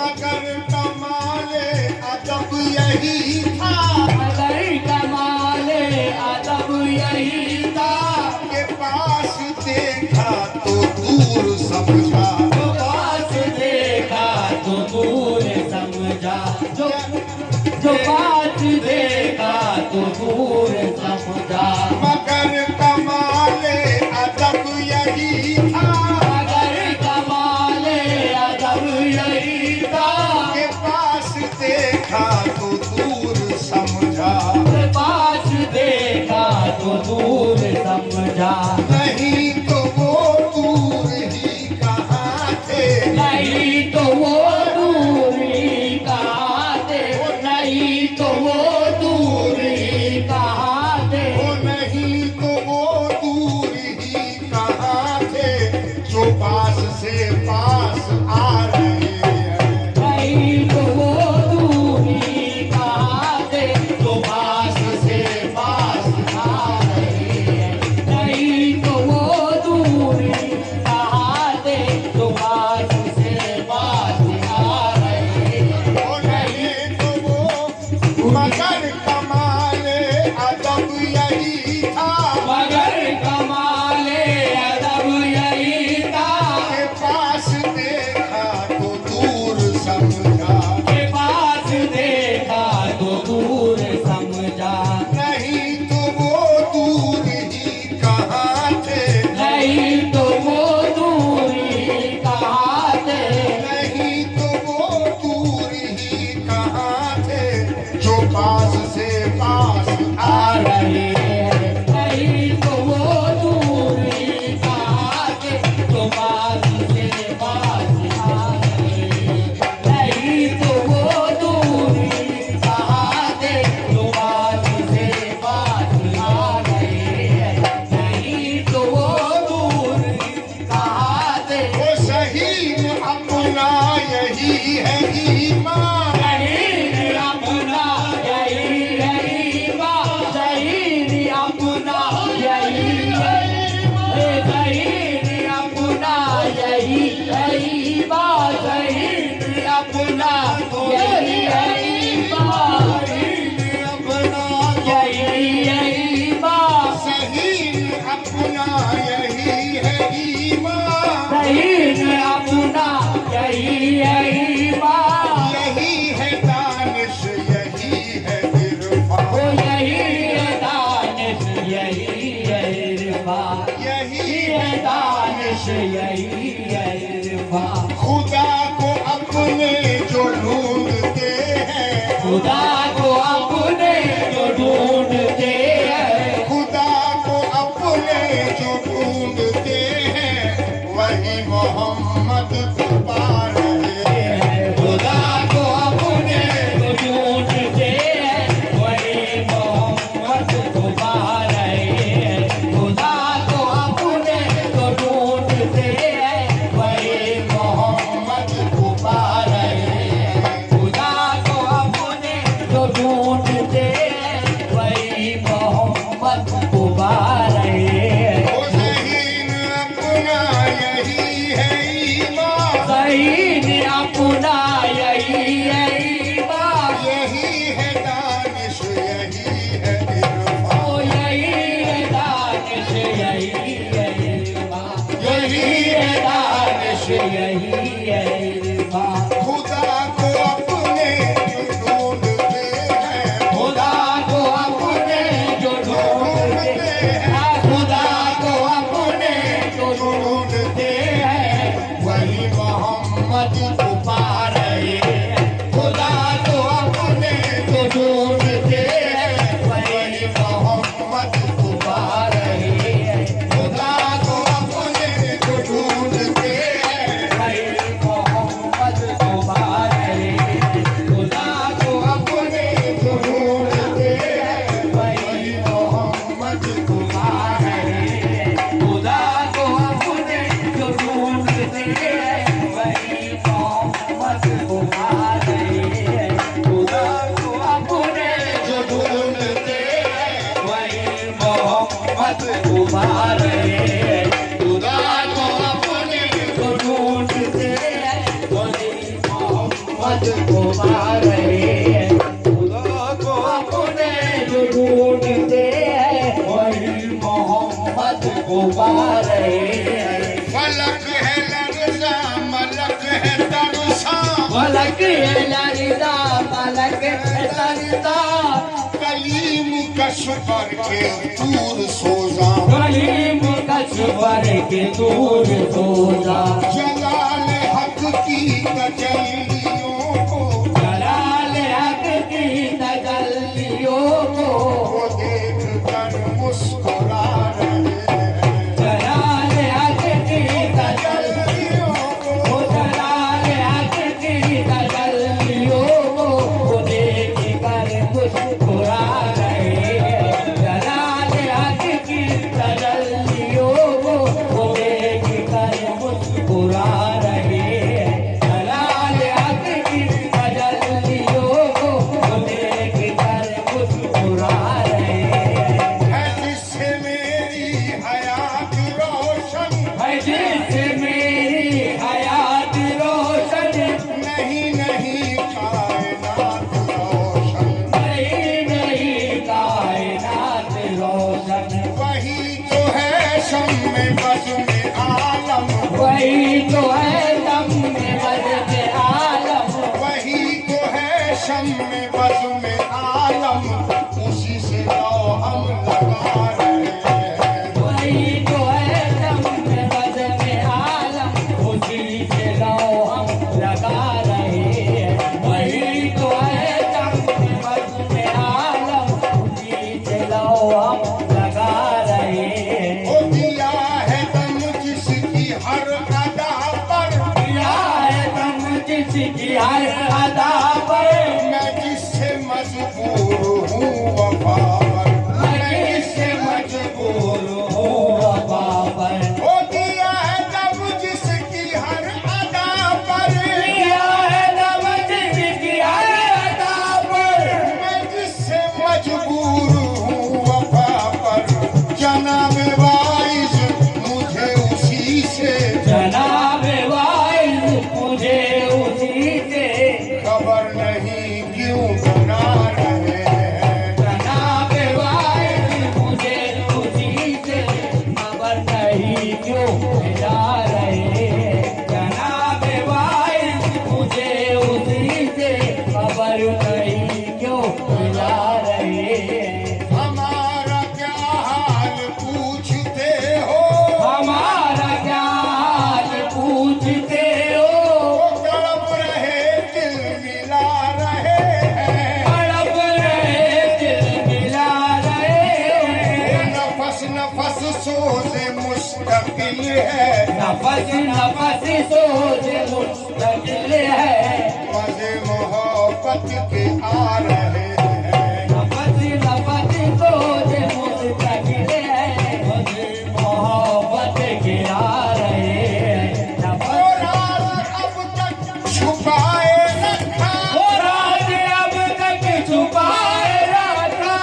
मगर कमाले अदब यही था, मगर कमाले अदब यही था, के पास देखा तो दूर समझा, जो पास देखा तो दूर समझा, जो पास देखा तो दूर समझा। मगर कमाले अदब यही था, मगर कमाले अदब यही था, के पास देखा तो दूर समझा, के पास देखा तो दूर समझा। नहीं तो वो दूर ही कहाँ थे, नहीं तो वो दूरी कहाँ थे, नहीं तो वो दूरी कहाँ थे, वो नहीं तो वो दूर ही कहाँ थे, जो पास से पास आ रहे हैं। नहीं तो वो दूरी कहाँ थे, जो पास से पास आ रहे हैं। नहीं तो वो दूरी कहाँ थे, जो पास से पास आ रहे हैं। वो नहीं तो वो मगर कमाले अदब यही था, मगर कमाले अदब यही था, के पास देखा तो दूर समझा, के पास देखा तो दूर समझा। नहीं तो वो दूर ही कहाँ थे, नहीं तो वो दूरी कहाँ थे, नहीं तो वो दूर ही कहाँ थे, जो पास से पास आ आ रहे हैं। नहीं तो वो दूरी कहाँ थे, जो पास से पास आ रहे हैं। नहीं तो वो दूरी कहाँ थे, जो पास से पास आ रहे हैं। नहीं तो वो दूरी कहाँ थे। वो सही अपना यही है ईमान, शहीद अपना यही यही बात, शहीद अपना यही शहीद अपना यही यही बात, शहीद अपना यही यही बात, अपना यही यही बात, सही अपना यही है ईमान, शहीद अपना यही यही बात। यही है दानिश यही है इरफान, वो यही है दानिश यही है इरफान, यही है दानिश यही है इरफान। खुदा को अपने जो ढूंढते हैं, खुदा को अपने जो ढूंढते हैं, खुदा को अपने जो ढूंढते हैं, वही मोहम्मद को पा रहे हैं। खुदा को अपने जो ढूंढते हैं, वही मोहम्मद को पा रहे हैं। खुदा को अपने जो ढूंढते हैं, वही मोहम्मद को पा रहे हैं। खुदा को अपने जो ढूंढते हैं, वही मोहम्मद को पा रहे हैं। वो ज़हीन अपना यही है ईमान, शहीद अपना यही यही बात, यही है दानिश यही है इरफान, ओ यही है दानिश यही यही बात, यही है दानिश यही यही बात। खुदा को अपने जो ढूंढते हैं, खुदा को अपने जो ढूंढते हैं, खुदा को अपने जो ढूंढते हैं, वही मोहम्मद को पा रहे हैं। खुदा को अपने जो ढूंढते हैं, वही मोहम्मद को पा रहे हैं। खुदा को अपने जो ढूंढते हैं, वही मोहम्मद को पा रहे हैं। खुदा को अपने जो ढूंढते हैं, वही मोहम्मद को पा रहे हैं। खुदा को अपने जो ढूंढते हैं, वही मोहम्मद मोहम्मद को पा रहे हैं। खुदा को अपने जो ढूंढते हैं वही मोहम्मद को पा रहे हैं। फलक है लरज़ा मलक है तरसा, फलक है लरज़ा मलक है तरसा, कलीम कश पर के दूर सोजा, कलीम कश पर के दूर सोजा, जलाल हक की तजल्लियों को, जलाल हक की तजल्लियों को वो देख कर मुस्कुरा रहे हैं। जलाल हक की तजल्लियों को, वो जलाल हक की तजल्लियों को वो देख कर मुस्कुरा रहे हैं। जलाल हक की तजल्लियों को वो देख कर मुस्कुरा रहे हैं। जलाल हक की तजल्लियों को वो देख कर मुस्कुरा रहे हैं। है जिससे मेरी हयात रोशन, है जिससे मेरी हयात रोशन, नहीं नहीं कायनात रोशन, नहीं नहीं कायनात रोशन, वही तो है शम्मे बज़्म आलम, वही तो है दम में बज़्म आलम, वही तो है शम्मे बज़्म आलम, उसी से लो हम लगा रहे हैं। वही तो है दम में बज़्म आलम, उसी से लो हम लगा रहे हैं। वही तो है दम में बज़्म आलम, उसी से लो हम लगा रहे हैं। वो दिया है दम जिसकी हर अदा पर, दिया है दम जिसकी हर अदा पर, मैं जिससे मजबूर हूँ वफा पर, मैं जिससे मजबूर हूँ। वफा पर। वो दिया है दम जिसकी हर अदा पर, दिया है दम जिसकी हर अदा पर, मैं जिससे मजबूर हूँ वफा पर, जनाब वाइज मुझे उसी से, जनाब वाइज मुझे उसी से, खबर नहीं क्यों बना रहे हैं। जनाब वाइज मुझे उसी से खबर नहीं क्यों जा रहे हैं। जनाब वाइज मुझे उसी से खबर नहीं क्यों जा रहे हैं। हमारा क्या हाल पूछते हो, हमारा क्या हाल पूछते हो, वो तड़प रहे दिल मिला रहे हैं। तड़प रहे दिल मिला रहे हैं। नफस नफस सोज़े मुस्तकिल है, नफस नफस सोच मुस्तकिल है, मज़े मोहब्बत के आ रहे हैं। नफस नफस सोच मुस्तकिल है, मोहब्बत गिरा रहे हैं। वो नफस राज अब तक छुपाए रखा, वो राज अब तक छुपाए रखा,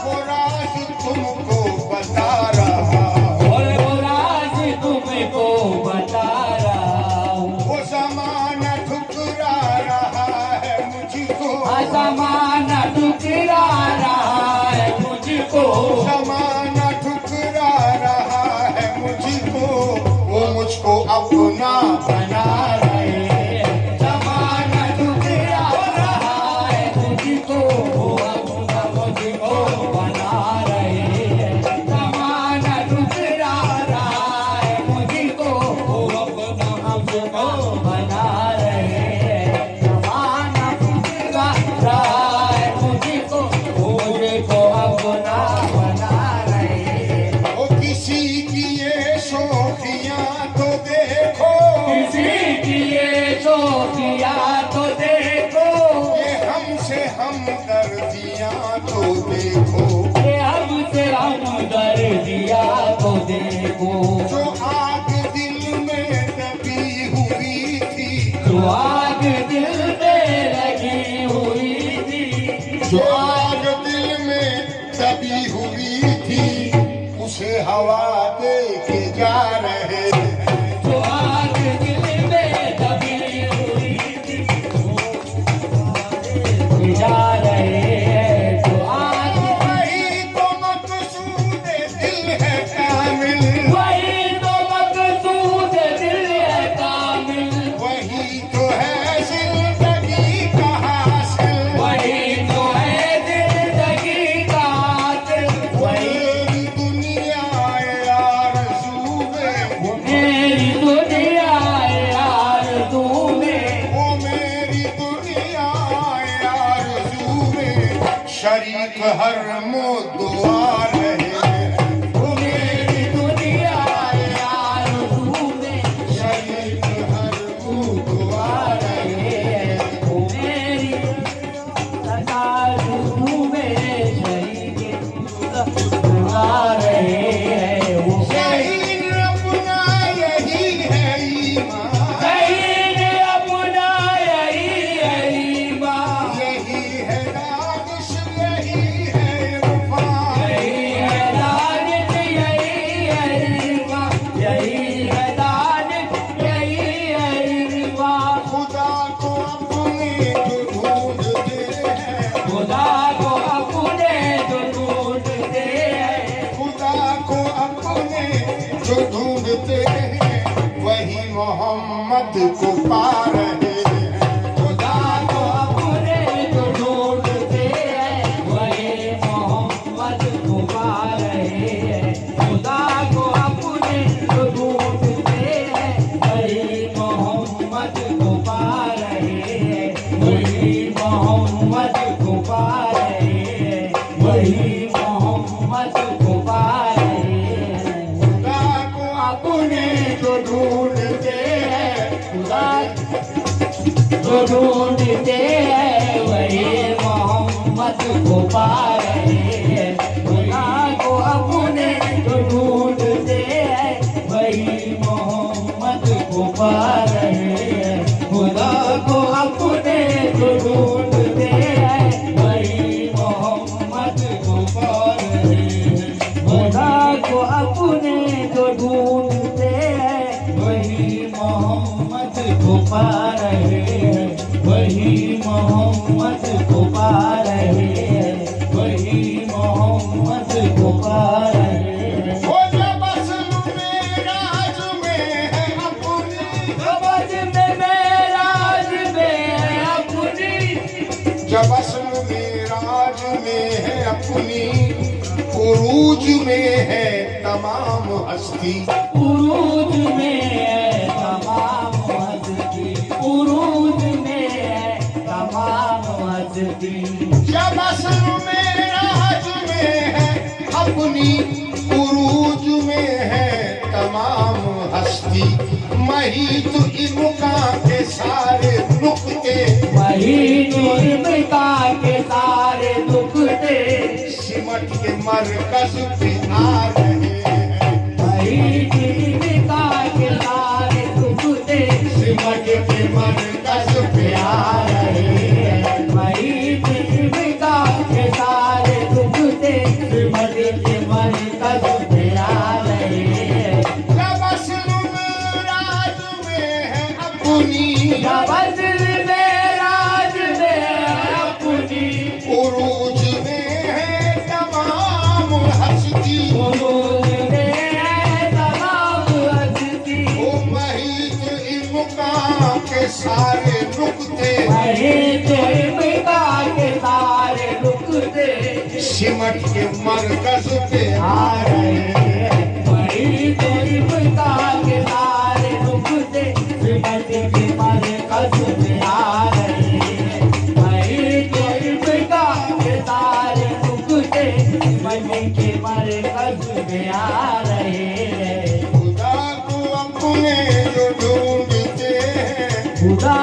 वो राज तुमको बता रहा हूँ। और वो राज तुमको बता रहा हूँ। वो ज़माना ठुकरा रहा है मुझको, ज़माना ठुकरा रहा है मुझको, ज़माना ठुकरा रहा है मुझको, वो मुझको अपना बना रहे हैं। ज़माना ठुकरा रहा है मुझको, वो अपना मुझको बना रहे हैं। ज़माना ठुकरा रहा है मुझको, वो अपना मुझको बना रहे हैं। ज़माना ठुकरा रहा है मुझको, वो मुझको अपना बना रहे हैं। वो किसी की ये शौकियाँ तो देखो, किसी की ये शौकिया तो देखो, ये हमसे हमदर्दियाँ तो देखो, ये हमसे हमदर्दिया तो देखो, जो आग दिल में दबी हुई थी, जो आग दिल में लगी हुई थी, जो आग दिल में दबी हुई थी, उसे हवा दे के जा रहे हैं। जो आग दिल में दबी हुई थी, शरीक हर मुद्दा रहे ओ मेरी दुनिया आरज़ू में शरीक हर मुद्दा रहे ओ मेरी आरज़ू में शरीक दुआ रहे वो शहीद अपना यही है ईमान शहीद अपना यही है ईमान यही है दानिश यही है इरफान यही है दानिश यही है इरफान यही है दानिश यही है इरफान खुदा को अपने जो ढूंढते हैं खुदा को अपने जो ढूंढते हैं खुदा को अपने जो ढूंढते हैं वही मोहम्मद को पा रहे हैं खुदा को अपने जो ढूंढते हैं वही मोहम्मद को पा रहे हैं खुदा को अपने जो ढूंढते हैं वही मोहम्मद को पा रहे हैं वही मोहम्मद को पा रहे हैं वही मोहम्मद को पा रहे हैं खुदा को अपने जो ढूंढते हैं खुदा जो ढूंढते हैं वही मोहम्मद को पा रहे हैं खुदा को अपने जो ढूंढते हैं वही मोहम्मद को पा रहे हैं खुदा को अपने जो ढूंढते हैं वही मोहम्मद को पा रहे हैं खुदा को अपने जो ढूंढते हैं वही मोहम्मद को पा रहे हैं वही मोहम्मद को पा रहे हैं वही मोहम्मद को पा रहे हैं वो जब असल में राज में है अपनी समझ में मेराज में है अपनी जब असल में राज में है अपनी उरूज में है तमाम हस्ती उरूज में है तमाम हस्ती उरूज में है तमाम हस्ती जब असल में राज में है अपनी उरूज में है तमाम हस्ती महीत इनका के सारे नुक्ते वही निर्मिका के सारे दुख थे सिमट के मरकज पे आ रहे हैं वही निर्मिका के सारे दुख थे सिमट के मरकज पे आ रहे हैं वही निर्मिका के सारे दुख थे सिमट के मरकज पे आ रहे हैं जब असल में राज में है अपनी जब असल में राज में अपनी उरूज में है तमाम हस्ती उरूज में है तमाम हस्ती ओ महीत इनका के सारे नुक्ते वही निर्मिका के सारे दुख थे सिमट के मरकज पे आ आ रहे हैं वही निर्मिका के सारे दुख थे सिमट के मरकज में आ रहे हैं वही निर्मिका के सारे दुख थे सिमट के मरकज में आ रहे हैं खुदा को अपने जो ढूंढते हैं खुदा